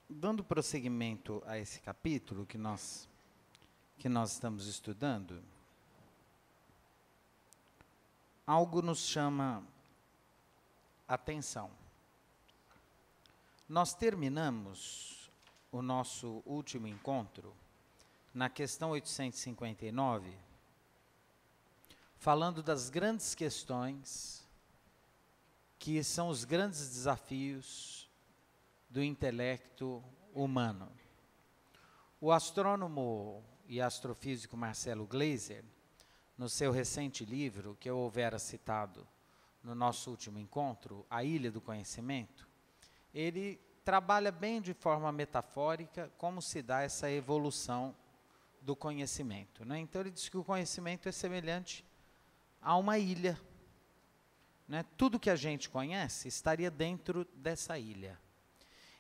Dando prosseguimento a esse capítulo que nós estamos estudando, algo nos chama atenção. Nós terminamos o nosso último encontro na questão 859, falando das grandes questões que são os grandes desafios do intelecto humano. O astrônomo e astrofísico Marcelo Gleiser, no seu recente livro, que eu houvera citado no nosso último encontro, A Ilha do Conhecimento, ele trabalha bem de forma metafórica como se dá essa evolução do conhecimento, né? Então ele diz que o conhecimento é semelhante a uma ilha, né? Tudo que a gente conhece estaria dentro dessa ilha.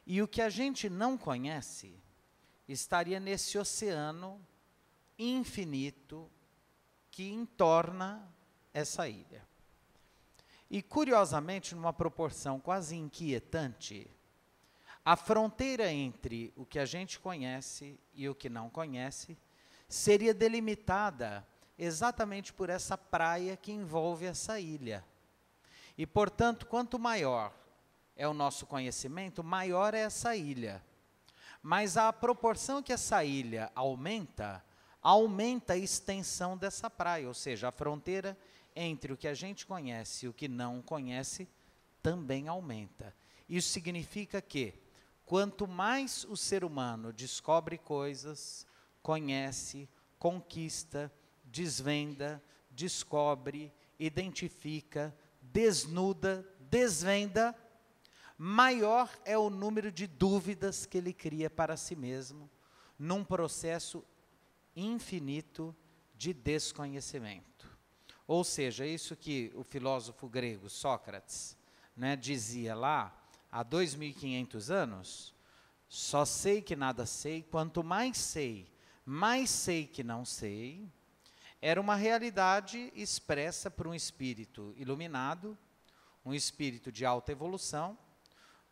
E o que a gente não conhece estaria nesse oceano infinito que entorna essa ilha. E, curiosamente, numa proporção quase inquietante, a fronteira entre o que a gente conhece e o que não conhece seria delimitada exatamente por essa praia que envolve essa ilha. E, portanto, quanto maior é o nosso conhecimento, maior é essa ilha. Mas à proporção que essa ilha aumenta a extensão dessa praia, ou seja, a fronteira entre o que a gente conhece e o que não conhece também aumenta. Isso significa que, quanto mais o ser humano descobre coisas, conhece, conquista, desvenda, descobre, identifica, desnuda, desvenda, maior é o número de dúvidas que ele cria para si mesmo, num processo infinito de desconhecimento. Ou seja, isso que o filósofo grego Sócrates, né, dizia lá há 2500 anos, só sei que nada sei, quanto mais sei que não sei, era uma realidade expressa por um espírito iluminado, um espírito de alta evolução,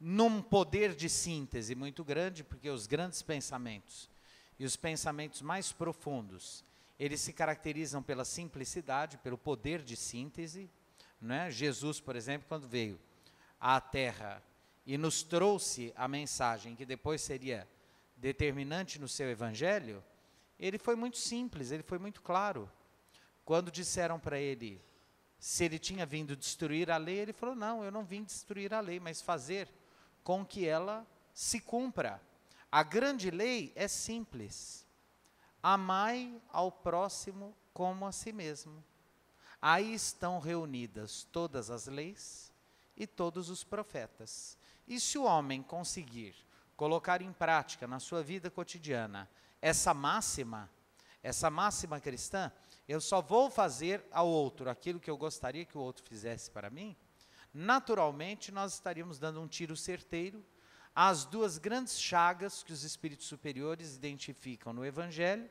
num poder de síntese muito grande, porque os grandes pensamentos e os pensamentos mais profundos, eles se caracterizam pela simplicidade, pelo poder de síntese, né? Jesus, por exemplo, quando veio à Terra e nos trouxe a mensagem que depois seria determinante no seu evangelho, ele foi muito simples, ele foi muito claro. Quando disseram para ele se ele tinha vindo destruir a lei, ele falou, não, eu não vim destruir a lei, mas fazer com que ela se cumpra. A grande lei é simples. Amai ao próximo como a si mesmo. Aí estão reunidas todas as leis e todos os profetas. E se o homem conseguir colocar em prática na sua vida cotidiana essa máxima cristã, eu só vou fazer ao outro aquilo que eu gostaria que o outro fizesse para mim, naturalmente nós estaríamos dando um tiro certeiro às duas grandes chagas que os espíritos superiores identificam no Evangelho,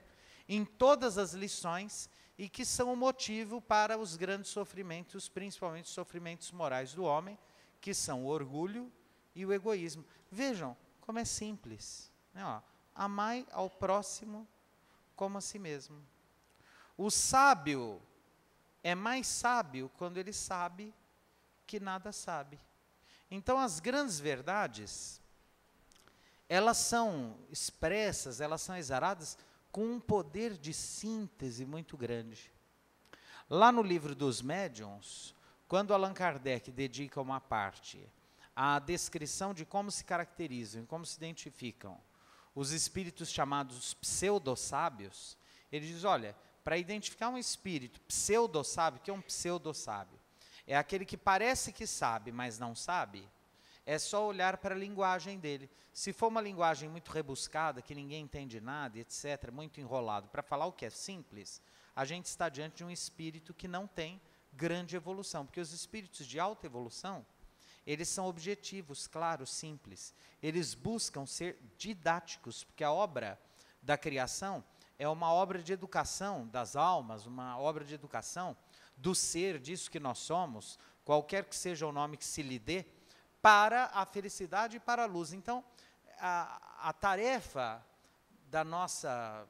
em todas as lições, e que são o motivo para os grandes sofrimentos, principalmente os sofrimentos morais do homem, que são o orgulho e o egoísmo. Vejam como é simples, né? Ó, amai ao próximo como a si mesmo. O sábio é mais sábio quando ele sabe que nada sabe. Então, as grandes verdades, elas são expressas, elas são exaradas com um poder de síntese muito grande. Lá no livro dos Médiuns, quando Allan Kardec dedica uma parte à descrição de como se caracterizam e como se identificam os espíritos chamados pseudo-sábios, ele diz, olha, para identificar um espírito pseudo-sábio, o que é um pseudo-sábio? É aquele que parece que sabe, mas não sabe. É só olhar para a linguagem dele. Se for uma linguagem muito rebuscada, que ninguém entende nada, etc., muito enrolado, para falar o que é simples, a gente está diante de um espírito que não tem grande evolução. Porque os espíritos de alta evolução, eles são objetivos, claros, simples. Eles buscam ser didáticos, porque a obra da criação é uma obra de educação das almas, uma obra de educação do ser, disso que nós somos, qualquer que seja o nome que se lhe dê, para a felicidade e para a luz. Então, a tarefa da nossa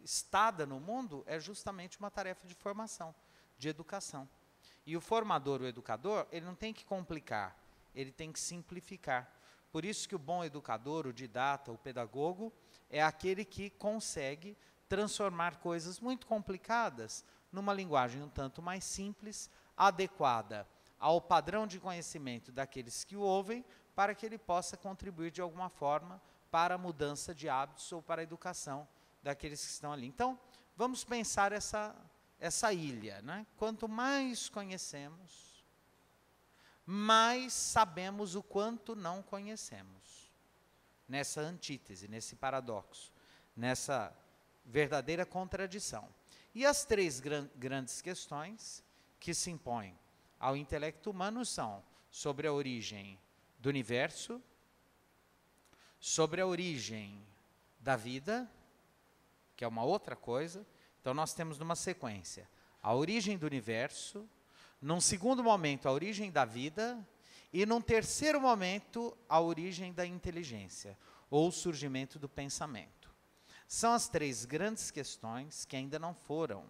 estada no mundo é justamente uma tarefa de formação, de educação. E o formador, o educador, ele não tem que complicar, ele tem que simplificar. Por isso que o bom educador, o didata, o pedagogo, é aquele que consegue transformar coisas muito complicadas numa linguagem um tanto mais simples, adequada ao padrão de conhecimento daqueles que o ouvem, para que ele possa contribuir de alguma forma para a mudança de hábitos ou para a educação daqueles que estão ali. Então, vamos pensar essa ilha, né? Quanto mais conhecemos, mais sabemos o quanto não conhecemos. Nessa antítese, nesse paradoxo, nessa verdadeira contradição. E as três grandes questões que se impõem ao intelecto humano são sobre a origem do universo, sobre a origem da vida, que é uma outra coisa. Então, nós temos numa sequência a origem do universo, num segundo momento, a origem da vida, e num terceiro momento, a origem da inteligência, ou o surgimento do pensamento. São as três grandes questões que ainda não foram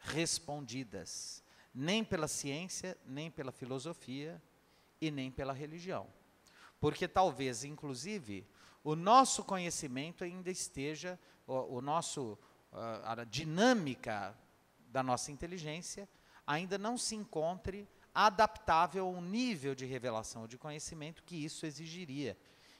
respondidas, nem pela ciência, nem pela filosofia, e nem pela religião. Porque talvez, inclusive, o nosso conhecimento ainda esteja, a dinâmica da nossa inteligência ainda não se encontre adaptável ao nível de revelação ou de conhecimento que isso exigiria.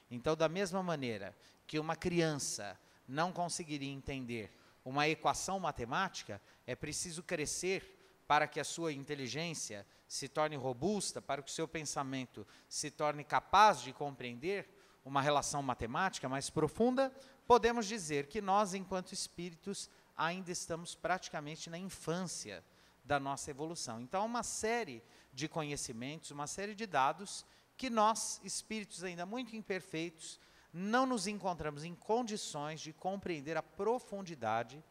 Então, da mesma maneira que uma criança não conseguiria entender uma equação matemática, é preciso crescer para que a sua inteligência se torne robusta, para que o seu pensamento se torne capaz de compreender uma relação matemática mais profunda. Podemos dizer que nós, enquanto espíritos, ainda estamos praticamente na infância da nossa evolução. Então, uma série de conhecimentos, uma série de dados que nós, espíritos ainda muito imperfeitos, não nos encontramos em condições de compreender a profundidade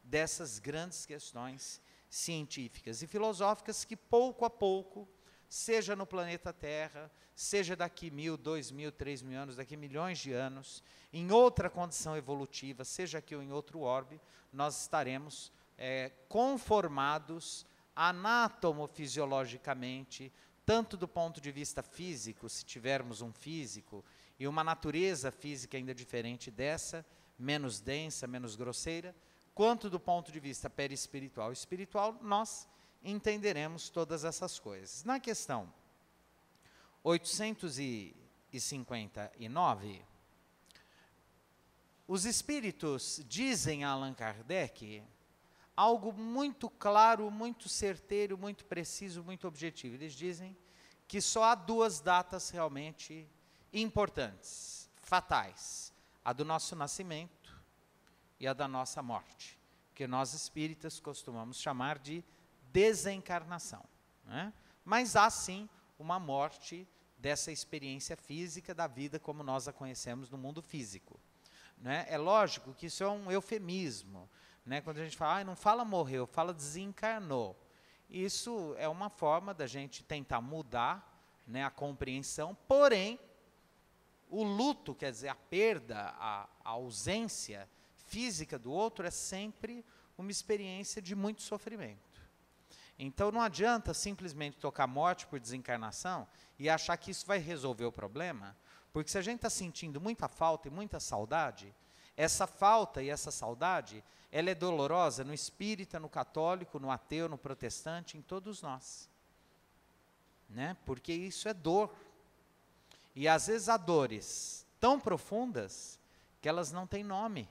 dessas grandes questões científicas e filosóficas que, pouco a pouco, seja no planeta Terra, seja daqui 1.000, 2.000, 3.000 anos, daqui milhões de anos, em outra condição evolutiva, seja aqui ou em outro orbe, nós estaremos conformados anatomofisiologicamente, tanto do ponto de vista físico, se tivermos um físico, e uma natureza física ainda diferente dessa, menos densa, menos grosseira, quanto do ponto de vista perispiritual e espiritual, nós entenderemos todas essas coisas. Na questão 859, os espíritos dizem a Allan Kardec algo muito claro, muito certeiro, muito preciso, muito objetivo. Eles dizem que só há duas datas realmente importantes, fatais: a do nosso nascimento e a da nossa morte, que nós espíritas costumamos chamar de desencarnação, né? Mas há sim uma morte dessa experiência física da vida como nós a conhecemos no mundo físico, né? É lógico que isso é um eufemismo, né? Quando a gente fala, não fala morreu, fala desencarnou. Isso é uma forma da gente tentar mudar, né, a compreensão, porém, o luto, quer dizer, a perda, a ausência física do outro é sempre uma experiência de muito sofrimento. Então, não adianta simplesmente tocar morte por desencarnação e achar que isso vai resolver o problema, porque se a gente está sentindo muita falta e muita saudade, essa falta e essa saudade, ela é dolorosa no espírita, no católico, no ateu, no protestante, em todos nós, né? Porque isso é dor. E às vezes há dores tão profundas que elas não têm nome,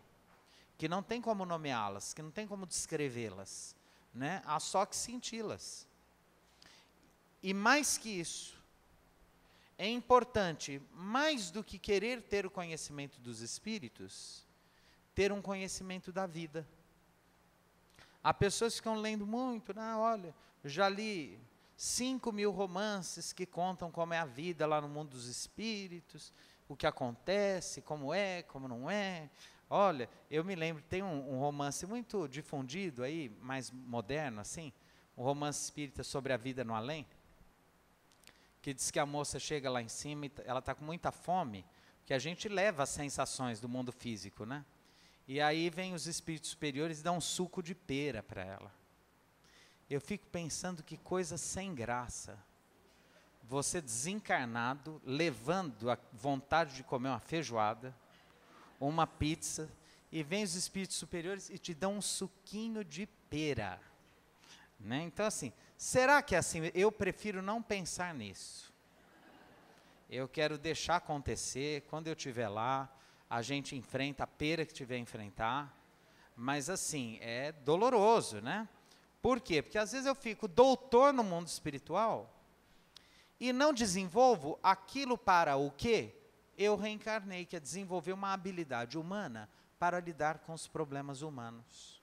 que não tem como nomeá-las, que não tem como descrevê-las, né? Há só que senti-las. E mais que isso, é importante, mais do que querer ter o conhecimento dos espíritos, ter um conhecimento da vida. Há pessoas que ficam lendo muito, olha, eu já li 5.000 romances que contam como é a vida lá no mundo dos espíritos, o que acontece, como é, como não é. Olha, eu me lembro, tem um romance muito difundido aí, mais moderno assim, um romance espírita sobre a vida no além, que diz que a moça chega lá em cima e ela está com muita fome, que a gente leva as sensações do mundo físico, né? E aí vem os espíritos superiores e dão um suco de pera para ela. Eu fico pensando que coisa sem graça. Você desencarnado, levando a vontade de comer uma feijoada, uma pizza, e vem os espíritos superiores e te dão um suquinho de pera. Né? Então assim, será que é assim? Eu prefiro não pensar nisso. Eu quero deixar acontecer, quando eu estiver lá, a gente enfrenta a pera que tiver a enfrentar, mas assim, é doloroso, né? Por quê? Porque às vezes eu fico doutor no mundo espiritual e não desenvolvo aquilo para o que eu reencarnei, que é desenvolver uma habilidade humana para lidar com os problemas humanos.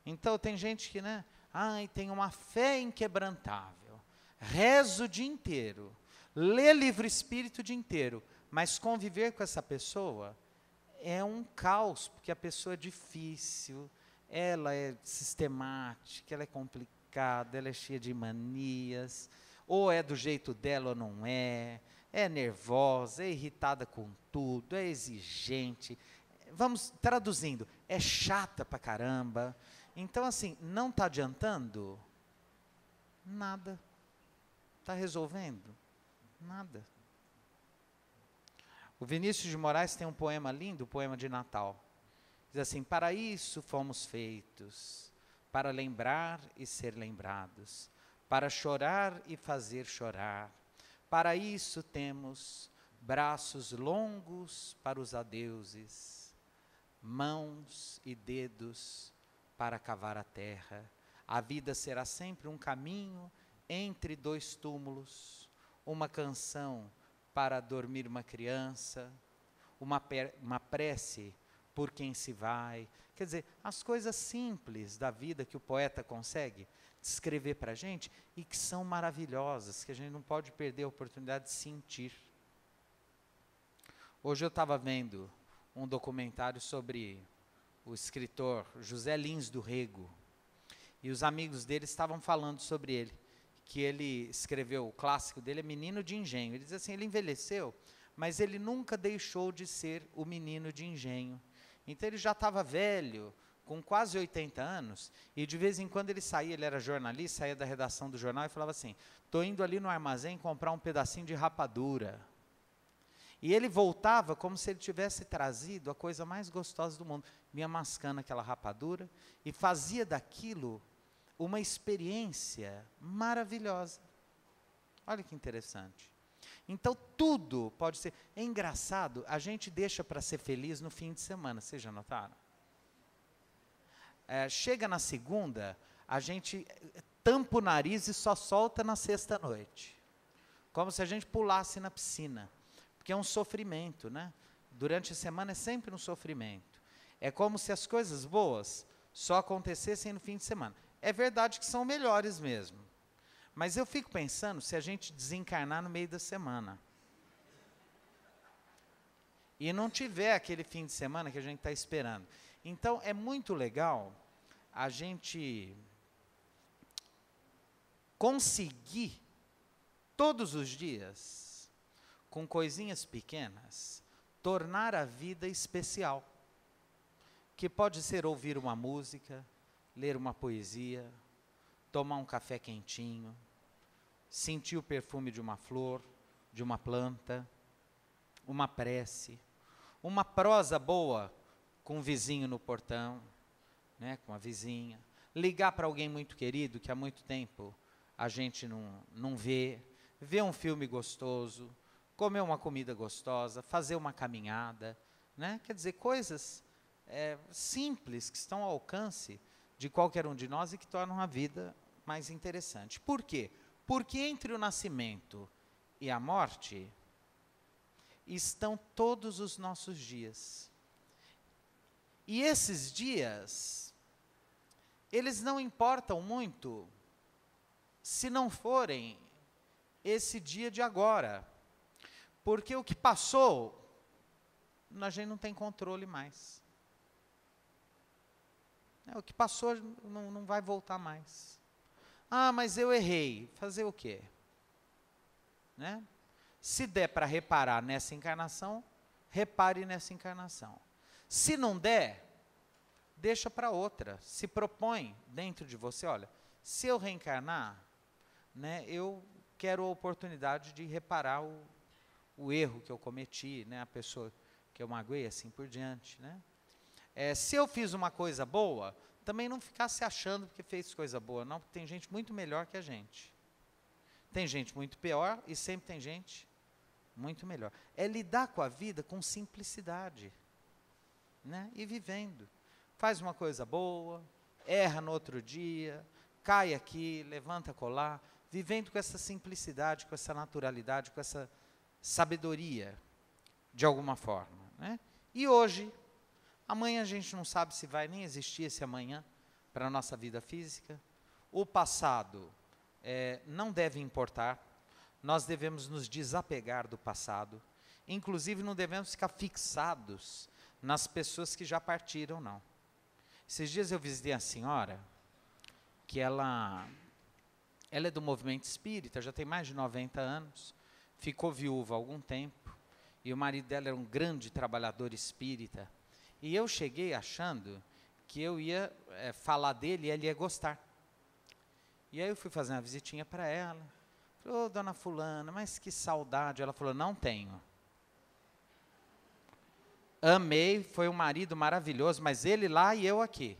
Então tem gente que, né? Ai, tem uma fé inquebrantável, rezo o dia inteiro, lê livro espírito o dia inteiro, mas conviver com essa pessoa é um caos, porque a pessoa é difícil, ela é sistemática, ela é complicada, ela é cheia de manias, ou é do jeito dela ou não é nervosa, é irritada com tudo, é exigente, vamos traduzindo, é chata pra caramba. Então assim, não está adiantando? Nada. Está resolvendo? Nada. O Vinícius de Moraes tem um poema lindo, o poema de Natal. Diz assim: para isso fomos feitos, para lembrar e ser lembrados, para chorar e fazer chorar. Para isso temos braços longos para os adeuses, mãos e dedos para cavar a terra. A vida será sempre um caminho entre dois túmulos, uma canção para dormir uma criança, uma prece por quem se vai. Quer dizer, as coisas simples da vida que o poeta consegue descrever para a gente e que são maravilhosas, que a gente não pode perder a oportunidade de sentir. Hoje eu estava vendo um documentário sobre o escritor José Lins do Rego, e os amigos dele estavam falando sobre ele, que ele escreveu, o clássico dele é Menino de Engenho. Ele diz assim, ele envelheceu, mas ele nunca deixou de ser o menino de engenho. Então ele já estava velho, com quase 80 anos, e de vez em quando ele saía, ele era jornalista, saía da redação do jornal e falava assim, estou indo ali no armazém comprar um pedacinho de rapadura. E ele voltava como se ele tivesse trazido a coisa mais gostosa do mundo, vinha mascando aquela rapadura, e fazia daquilo uma experiência maravilhosa. Olha que interessante. Então tudo pode ser, é engraçado, a gente deixa para ser feliz no fim de semana, vocês já notaram? Chega na segunda, a gente tampa o nariz e só solta na sexta-noite. Como se a gente pulasse na piscina. Porque é um sofrimento, né? Durante a semana é sempre um sofrimento. É como se as coisas boas só acontecessem no fim de semana. É verdade que são melhores mesmo. Mas eu fico pensando se a gente desencarnar no meio da semana. E não tiver aquele fim de semana que a gente está esperando. Então é muito legal a gente conseguir todos os dias, com coisinhas pequenas, tornar a vida especial. Que pode ser ouvir uma música, ler uma poesia, tomar um café quentinho, sentir o perfume de uma flor, de uma planta, uma prece, uma prosa boa com um vizinho no portão, né, com a vizinha, ligar para alguém muito querido que há muito tempo a gente não vê, ver um filme gostoso, comer uma comida gostosa, fazer uma caminhada, né? Quer dizer, coisas simples que estão ao alcance de qualquer um de nós e que tornam a vida mais interessante. Por quê? Porque entre o nascimento e a morte estão todos os nossos dias. E esses dias, eles não importam muito se não forem esse dia de agora. Porque o que passou, a gente não tem controle mais. O que passou não vai voltar mais. Ah, mas eu errei. Fazer o quê? né? Se der para reparar nessa encarnação, repare nessa encarnação. Se não der, deixa para outra. Se propõe dentro de você, olha, se eu reencarnar, né, eu quero a oportunidade de reparar o erro que eu cometi, né, a pessoa que eu magoei, assim por diante, né? Se eu fiz uma coisa boa, também não ficar se achando que fez coisa boa, não, porque tem gente muito melhor que a gente. Tem gente muito pior e sempre tem gente muito melhor. É lidar com a vida com simplicidade, né? E vivendo. Faz uma coisa boa, erra no outro dia, cai aqui, levanta colar, vivendo com essa simplicidade, com essa naturalidade, com essa sabedoria, de alguma forma, né? E hoje, amanhã a gente não sabe se vai nem existir esse amanhã para a nossa vida física. O passado não deve importar. Nós devemos nos desapegar do passado. Inclusive, não devemos ficar fixados nas pessoas que já partiram, não. Esses dias eu visitei a senhora, que ela é do movimento espírita, já tem mais de 90 anos, ficou viúva há algum tempo, e o marido dela era um grande trabalhador espírita. E eu cheguei achando que eu ia falar dele e ele ia gostar. E aí eu fui fazer uma visitinha para ela. Falei, ô, dona fulana, mas que saudade. Ela falou, não tenho. Amei, foi um marido maravilhoso, mas ele lá e eu aqui.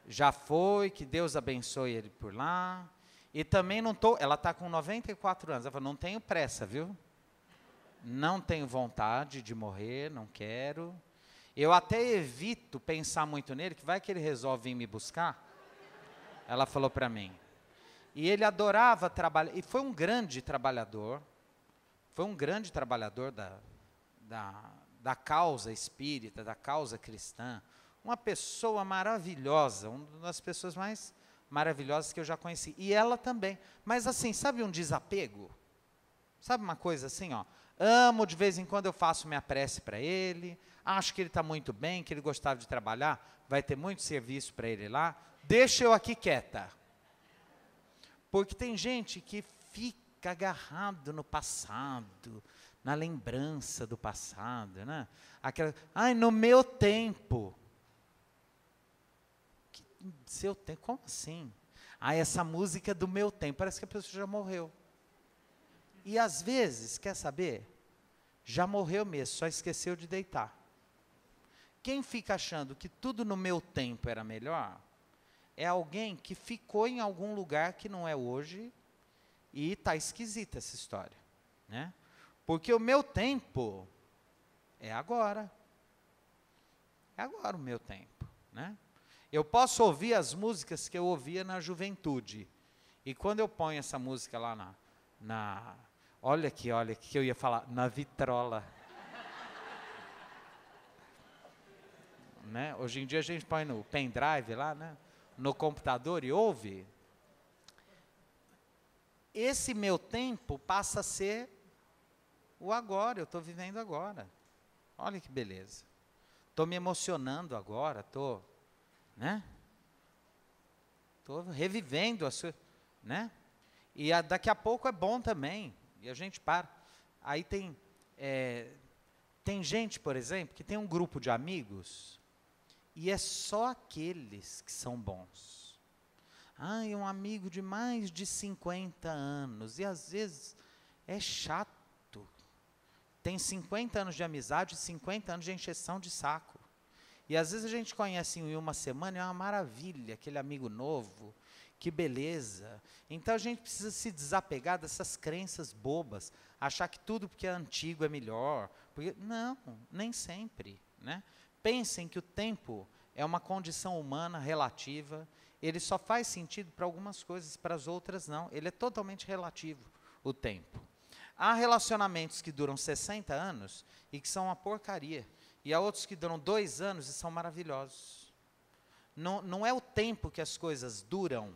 Já foi, que Deus abençoe ele por lá. E também não estou, ela está com 94 anos, ela falou, não tenho pressa, viu? Não tenho vontade de morrer, não quero. Eu até evito pensar muito nele, que vai que ele resolve vir me buscar. Ela falou para mim. E ele adorava trabalhar, e foi um grande trabalhador, da causa espírita, da causa cristã. Uma pessoa maravilhosa, uma das pessoas mais maravilhosas que eu já conheci. E ela também. Mas assim, sabe um desapego? Sabe uma coisa assim, ó? Amo, de vez em quando eu faço minha prece para ele, acho que ele está muito bem, que ele gostava de trabalhar, vai ter muito serviço para ele lá, deixa eu aqui quieta. Porque tem gente que fica agarrado no passado, na lembrança do passado, né? Aquela, ai, no meu tempo. Seu tempo? Como assim? Ah, essa música é do meu tempo, parece que a pessoa já morreu. E às vezes, quer saber? Já morreu mesmo, só esqueceu de deitar. Quem fica achando que tudo no meu tempo era melhor, é alguém que ficou em algum lugar que não é hoje, e está esquisita essa história, né? Porque o meu tempo é agora. É agora o meu tempo, né? Eu posso ouvir as músicas que eu ouvia na juventude. E quando eu ponho essa música lá olha aqui que eu ia falar, na vitrola. Né? Hoje em dia a gente põe no pendrive lá, né? No computador e ouve. Esse meu tempo passa a ser o agora, eu estou vivendo agora. Olha que beleza. Estou me emocionando agora, né? Estou revivendo a sua, né? E daqui a pouco é bom também, e a gente para. Aí tem gente, por exemplo, que tem um grupo de amigos, e é só aqueles que são bons. É um amigo de mais de 50 anos, e às vezes é chato. Tem 50 anos de amizade e 50 anos de encheção de saco. E às vezes a gente conhece em uma semana, é uma maravilha, aquele amigo novo, que beleza. Então a gente precisa se desapegar dessas crenças bobas, achar que tudo porque é antigo é melhor. Não, nem sempre, né? Pensem que o tempo é uma condição humana relativa, ele só faz sentido para algumas coisas, para as outras não. Ele é totalmente relativo, o tempo. Há relacionamentos que duram 60 anos e que são uma porcaria. E há outros que duram 2 anos e são maravilhosos. Não é o tempo que as coisas duram,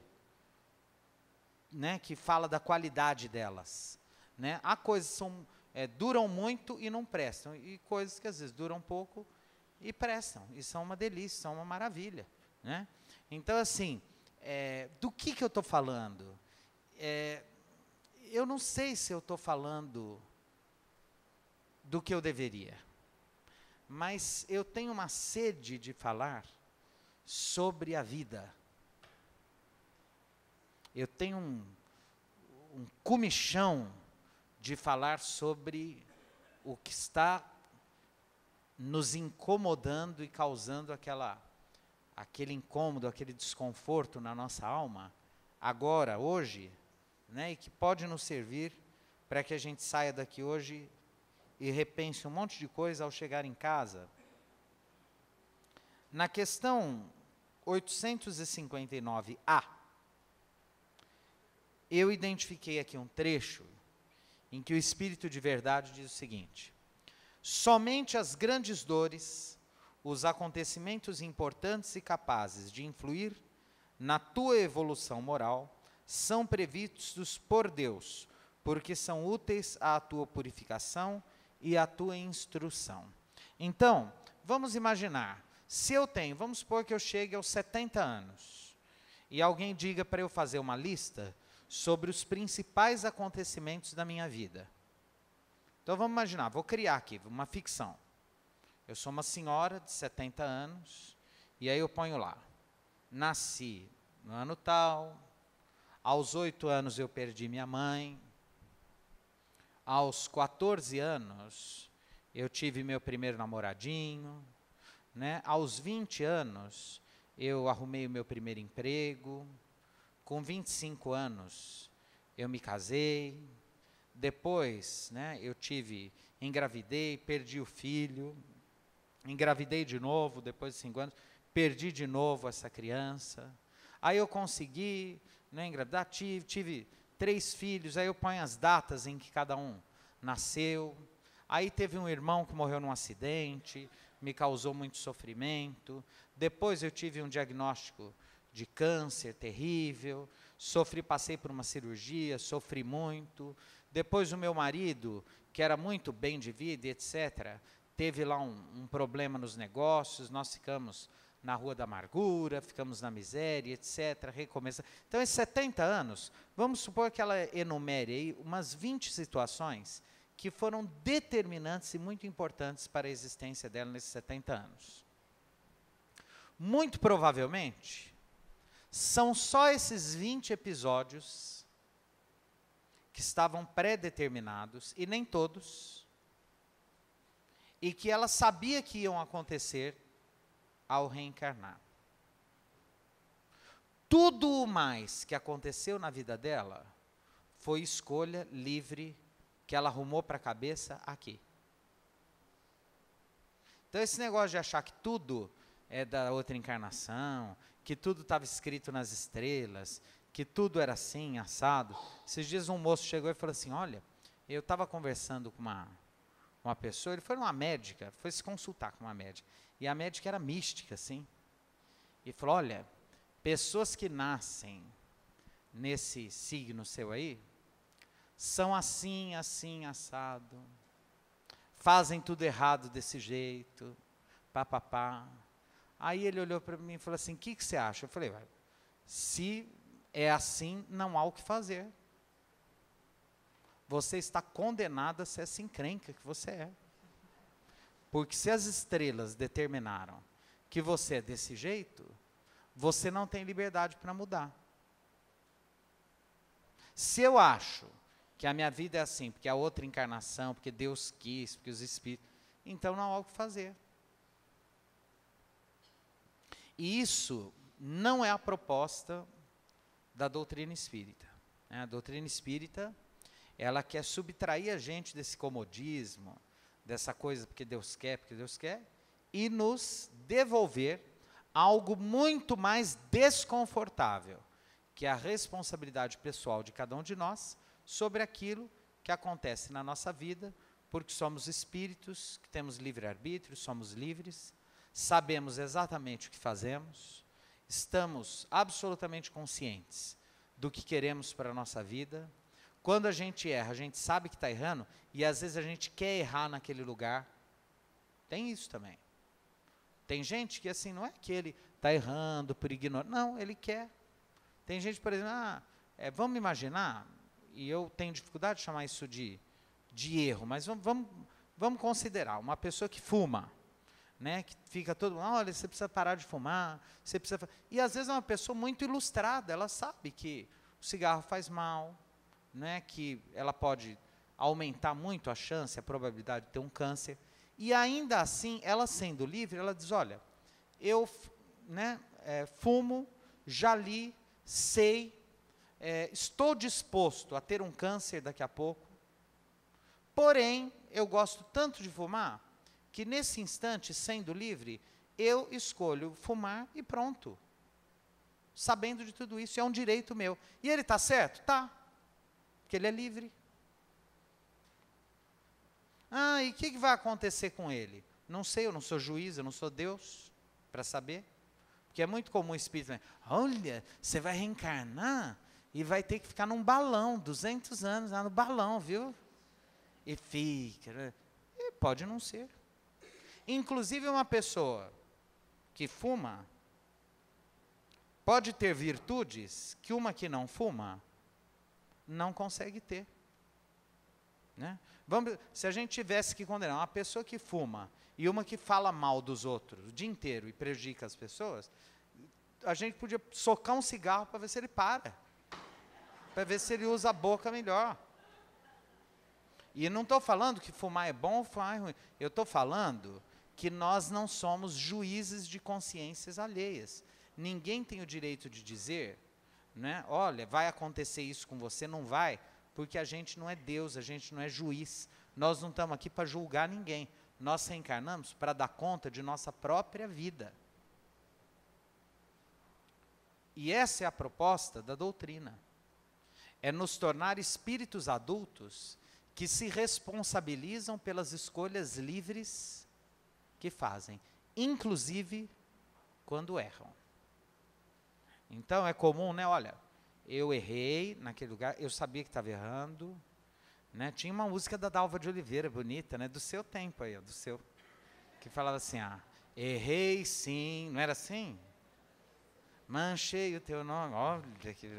né, que fala da qualidade delas. Né? Há coisas que duram muito e não prestam. E coisas que às vezes duram pouco e prestam. E são uma delícia, são uma maravilha. Né? Então, assim, do que eu estou falando? eu não sei se eu estou falando do que eu deveria, mas eu tenho uma sede de falar sobre a vida. Eu tenho um comichão de falar sobre o que está nos incomodando e causando aquele incômodo, aquele desconforto na nossa alma, agora, hoje, né, e que pode nos servir para que a gente saia daqui hoje e repense um monte de coisa ao chegar em casa. Na questão 859A, eu identifiquei aqui um trecho em que o Espírito de verdade diz o seguinte: somente as grandes dores, os acontecimentos importantes e capazes de influir na tua evolução moral, são previstos por Deus, porque são úteis à tua purificação e à tua instrução. Então, vamos imaginar, se eu tenho, vamos supor que eu chegue aos 70 anos, e alguém diga para eu fazer uma lista sobre os principais acontecimentos da minha vida. Então vamos imaginar, vou criar aqui uma ficção. Eu sou uma senhora de 70 anos, e aí eu ponho lá, nasci no ano tal, aos 8 anos eu perdi minha mãe, aos 14 anos eu tive meu primeiro namoradinho, né? Aos 20 anos eu arrumei o meu primeiro emprego, com 25 anos eu me casei, depois, né, engravidei, perdi o filho, engravidei de novo, depois de 5 anos, perdi de novo essa criança, aí eu consegui, né, engravidar, tive 3 filhos, aí eu ponho as datas em que cada um nasceu, aí teve um irmão que morreu num acidente, me causou muito sofrimento, depois eu tive um diagnóstico de câncer terrível, passei por uma cirurgia, sofri muito, depois o meu marido, que era muito bem de vida, etc., teve lá um problema nos negócios, nós ficamos na rua da amargura, ficamos na miséria, etc., recomeça. Então, esses 70 anos, vamos supor que ela enumere aí umas 20 situações que foram determinantes e muito importantes para a existência dela nesses 70 anos. Muito provavelmente, são só esses 20 episódios que estavam pré-determinados, e nem todos, e que ela sabia que iam acontecer ao reencarnar. Tudo o mais que aconteceu na vida dela foi escolha livre que ela arrumou para a cabeça aqui. Então esse negócio de achar que tudo é da outra encarnação, que tudo estava escrito nas estrelas, que tudo era assim, assado. Esses dias um moço chegou e falou assim, olha, eu estava conversando com uma pessoa, ele foi numa médica, foi se consultar com uma médica, e a médica era mística, assim, e falou, olha, pessoas que nascem nesse signo seu aí, são assim, assim, assado, fazem tudo errado desse jeito, papapá. Aí ele olhou para mim e falou assim, o que você acha? Eu falei, se é assim, não há o que fazer. Você está condenado a ser essa encrenca que você é. Porque se as estrelas determinaram que você é desse jeito, você não tem liberdade para mudar. Se eu acho que a minha vida é assim, porque a outra encarnação, porque Deus quis, porque os espíritos, então não há o que fazer. E isso não é a proposta da doutrina espírita. A doutrina espírita, ela quer subtrair a gente desse comodismo, dessa coisa porque Deus quer, e nos devolver algo muito mais desconfortável, que é a responsabilidade pessoal de cada um de nós sobre aquilo que acontece na nossa vida, porque somos espíritos, que temos livre-arbítrio, somos livres, sabemos exatamente o que fazemos, estamos absolutamente conscientes do que queremos para a nossa vida. Quando a gente erra, a gente sabe que está errando, e às vezes a gente quer errar naquele lugar. Tem isso também. Tem gente que assim, não é que ele está errando por ignorância, não, ele quer. Tem gente, por exemplo, vamos imaginar, e eu tenho dificuldade de chamar isso de erro, mas vamos considerar uma pessoa que fuma, né, que fica todo mundo, olha, você precisa parar de fumar, você precisa... E às vezes é uma pessoa muito ilustrada, ela sabe que o cigarro faz mal, né, que ela pode aumentar muito a chance, a probabilidade de ter um câncer, e ainda assim, ela sendo livre, ela diz, olha, eu fumo, já li, sei, estou disposto a ter um câncer daqui a pouco, porém, eu gosto tanto de fumar, que nesse instante, sendo livre, eu escolho fumar e pronto. Sabendo de tudo isso, é um direito meu. E ele está certo? Tá. Porque ele é livre. Ah, e o que vai acontecer com ele? Não sei, eu não sou juiz, eu não sou Deus, para saber. Porque é muito comum o espírito, olha, você vai reencarnar e vai ter que ficar num balão, 200 anos lá no balão, viu? E fica, né? E pode não ser. Inclusive uma pessoa que fuma pode ter virtudes que uma que não fuma não consegue ter. Né? Se a gente tivesse que condenar uma pessoa que fuma e uma que fala mal dos outros o dia inteiro e prejudica as pessoas, a gente podia socar um cigarro para ver se ele para ver se ele usa a boca melhor. E não estou falando que fumar é bom ou fumar é ruim, eu estou falando que nós não somos juízes de consciências alheias. Ninguém tem o direito de dizer, né, olha, vai acontecer isso com você, não vai, porque a gente não é Deus, a gente não é juiz, nós não estamos aqui para julgar ninguém, nós reencarnamos para dar conta de nossa própria vida. E essa é a proposta da doutrina, é nos tornar espíritos adultos que se responsabilizam pelas escolhas livres que fazem, inclusive quando erram. Então é comum, né, olha, eu errei naquele lugar, eu sabia que estava errando, né? Tinha uma música da Dalva de Oliveira, bonita, né, do seu tempo aí, do seu, que falava assim, errei sim, não era assim? Manchei o teu nome, olha que...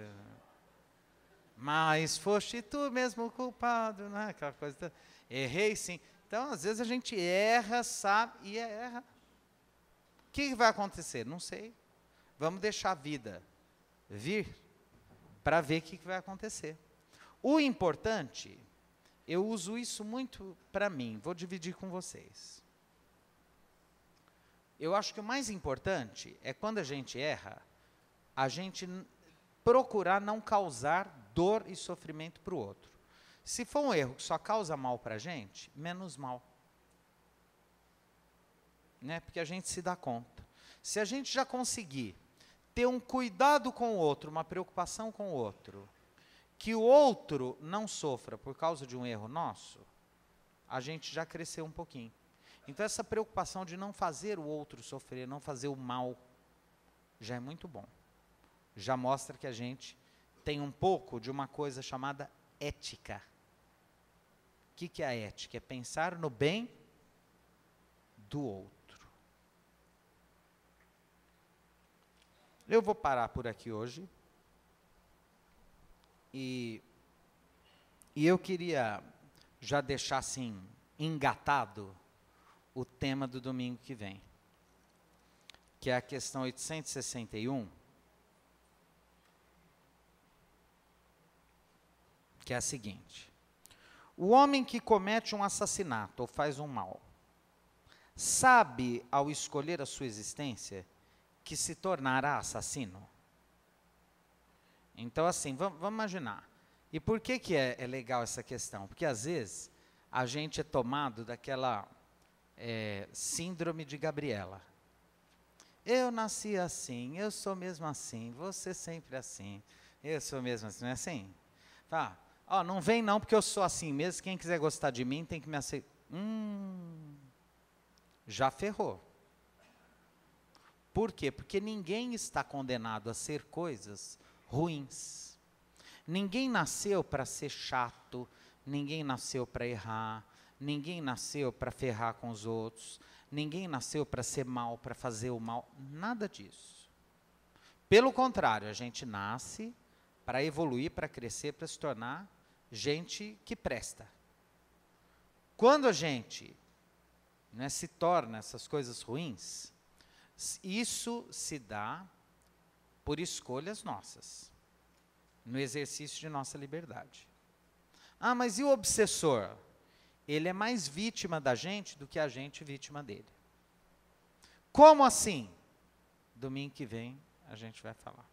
Mas foste tu mesmo o culpado, né? Aquela coisa, errei sim. Então, às vezes a gente erra, sabe, e erra. O que vai acontecer? Não sei. Vamos deixar a vida vir para ver o que vai acontecer. O importante, eu uso isso muito para mim, vou dividir com vocês. Eu acho que o mais importante é quando a gente erra, a gente procurar não causar dor e sofrimento para o outro. Se for um erro que só causa mal para a gente, menos mal. Né? Porque a gente se dá conta. Se a gente já conseguir ter um cuidado com o outro, uma preocupação com o outro, que o outro não sofra por causa de um erro nosso, a gente já cresceu um pouquinho. Então essa preocupação de não fazer o outro sofrer, não fazer o mal, já é muito bom. Já mostra que a gente tem um pouco de uma coisa chamada ética. O que é a ética? É pensar no bem do outro. Eu vou parar por aqui hoje. E eu queria já deixar assim, engatado, o tema do domingo que vem. Que é a questão 861. Que é a seguinte: o homem que comete um assassinato ou faz um mal, sabe, ao escolher a sua existência, que se tornará assassino? Então, assim, vamos imaginar. E por que é legal essa questão? Porque, às vezes, a gente é tomado daquela síndrome de Gabriela. Eu nasci assim, eu sou mesmo assim, você sempre assim, eu sou mesmo assim, não é assim? Tá. Não vem não, porque eu sou assim mesmo, quem quiser gostar de mim tem que me aceitar. Já ferrou. Por quê? Porque ninguém está condenado a ser coisas ruins. Ninguém nasceu para ser chato, ninguém nasceu para errar, ninguém nasceu para ferrar com os outros, ninguém nasceu para ser mal, para fazer o mal, nada disso. Pelo contrário, a gente nasce para evoluir, para crescer, para se tornar gente que presta. Quando a gente, né, se torna essas coisas ruins, isso se dá por escolhas nossas, no exercício de nossa liberdade. Ah, mas e o obsessor? Ele é mais vítima da gente do que a gente vítima dele. Como assim? Domingo que vem a gente vai falar.